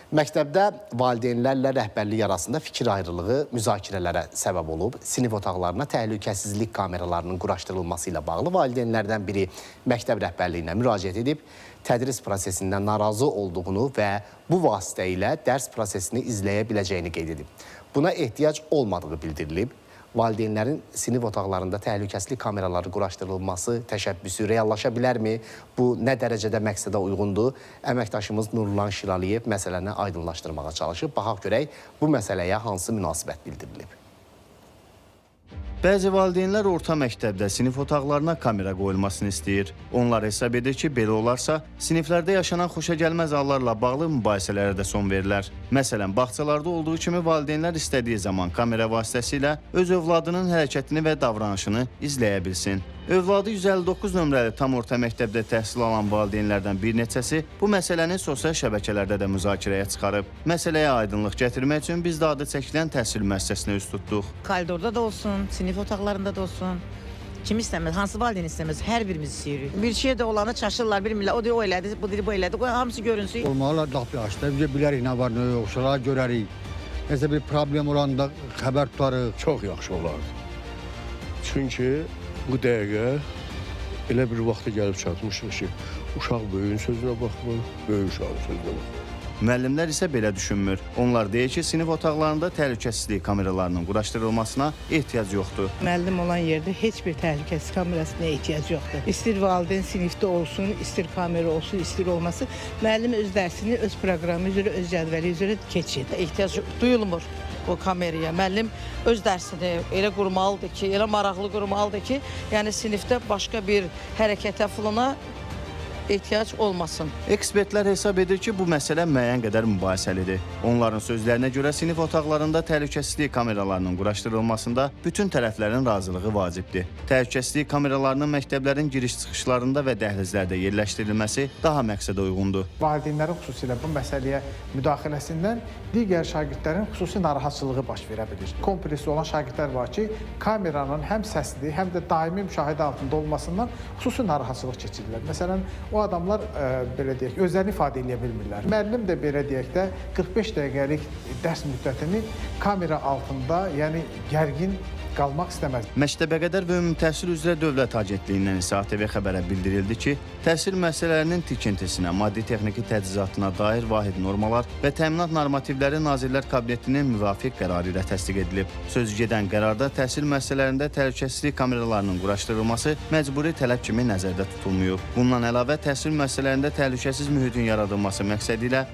Məktəbdə valideynlərlə rəhbərlik arasında fikir ayrılığı müzakirələrə səbəb olub. Sinif otaqlarına təhlükəsizlik kameralarının quraşdırılması ilə bağlı valideynlərdən biri məktəb rəhbərliyinə müraciət edib, tədris prosesindən narazı olduğunu və bu vasitə ilə dərs prosesini izləyə biləcəyini qeyd edib. Buna ehtiyac olmadığı bildirilib. Valideynlərin sinif otaqlarında təhlükəsizlik kameraları quraşdırılması təşəbbüsü reallaşa bilərmi? Bu nə dərəcədə məqsədə uyğundur? Əməkdaşımız Nurlan Şiraliyev məsələni aydınlaşdırmağa çalışıb. Baxaq görək, bu məsələyə hansı münasibət bildirilib? Bəzi valideynlər orta məktəbdə sinif otaqlarına kamera qoyulmasını istəyir. Onlar hesab edir ki, belə olarsa, siniflərdə yaşanan xoşagəlməz hallarla bağlı mübahisələrə də son verilər. Məsələn, bağçalarda olduğu kimi valideynlər istədiyi zaman kamera vasitəsilə öz övladının hərəkətini və davranışını izləyə bilsin. Övladı 159 nömrəli tam orta məktəbdə təhsil alan valideynlərdən bir neçəsi bu məsələni sosial şəbəkələrdə də müzakirəyə çıxarıb. Məsələyə aydınlıq gətirmək üçün biz də adı çəkilən təhsil müəssisəsinə üz tutduq. Koridorda da olsun, sinif otaqlarında da olsun. Kim istəməz, hansı valideyn istəməz, hər birimiz istəyirik. Bir şey də olanı çaşırlar, bilmirlər, o deyir o elədi, bu deyir bu elədi, hamısı görünsün. Olmalılar lap yaşda, biz bilərik nə var, nə yox, şuraya görərik. Nəsə bir problem olanda xəbər tutarıq. Çox yaxşı olardı. Çünki bu dəqiqə elə bir vaxta gəlib çatmışıq ki, uşaq böyüyün sözünə baxmır, böyük uşağın sözünə baxmır. Müəllimlər isə belə düşünmür. Onlar deyir ki, sinif otaqlarında təhlükəsizlik kameralarının quraşdırılmasına ehtiyac yoxdur. Müəllim olan yerdə heç bir təhlükəsizlik kamerasına ehtiyac yoxdur. İstir valideyn sinifdə olsun, istir kamera olsun, istir olması. Müəllim öz dərsini, öz proqramı üzrə, öz cədvəli üzrə keçir. Ehtiyac duyulmur o kameraya. Müəllim öz dərsini elə qurmalıdır ki, elə maraqlı qurmalıdır ki, yəni sinifdə başqa bir hərəkətə filana ehtiyac olmasın. Ekspertlər hesab edir ki, bu məsələ müəyyən qədər mübahisəlidir. Onların sözlərinə görə sinif otaqlarında təhlükəsizlik kameralarının quraşdırılmasında bütün tərəflərin razılığı vacibdir. Təhlükəsizlik kameralarının məktəblərin giriş-çıxışlarında və dəhlizlərdə yerləşdirilməsi daha məqsədə uyğundur. Valideynlərin xüsusilə bu məsələyə müdaxiləsindən digər şagirdlərin xüsusi narahatçılığı baş verə bilir. Kompleksli olan şagirdlər var ki, kameranın həm səsili, həm də daimi müşahidə altında olmasından xüsusi narahatçılıq keçirirlər. Məsələn, o adamlar belə deyək, özlərini ifadə edə bilmirlər. Müəllim də belə deyək də 45 dəqiqəlik dərs müddətini kamera altında, yəni gərgin qalmaq istəməz. Məktəbəqədər və Ümumi Təhsil üzrə Dövlət Agentliyindən isə ATV xəbərə bildirildi ki, təhsil müəssisələrinin tikintisinə, maddi-texniki təchizatına dair vahid normalar və təminat normativləri Nazirlər Kabinetinin müvafiq qərarı ilə təsdiq edilib. Sözügedən qərarda təhsil müəssisələrində təhlükəsizlik kameralarının quraşdırılması məcburi tələb kimi nəzərdə tutulmuyub. Bundan əlavə, təhsil müəssisələrində təhlükəsiz mühitin yaradılması məqsədi ilə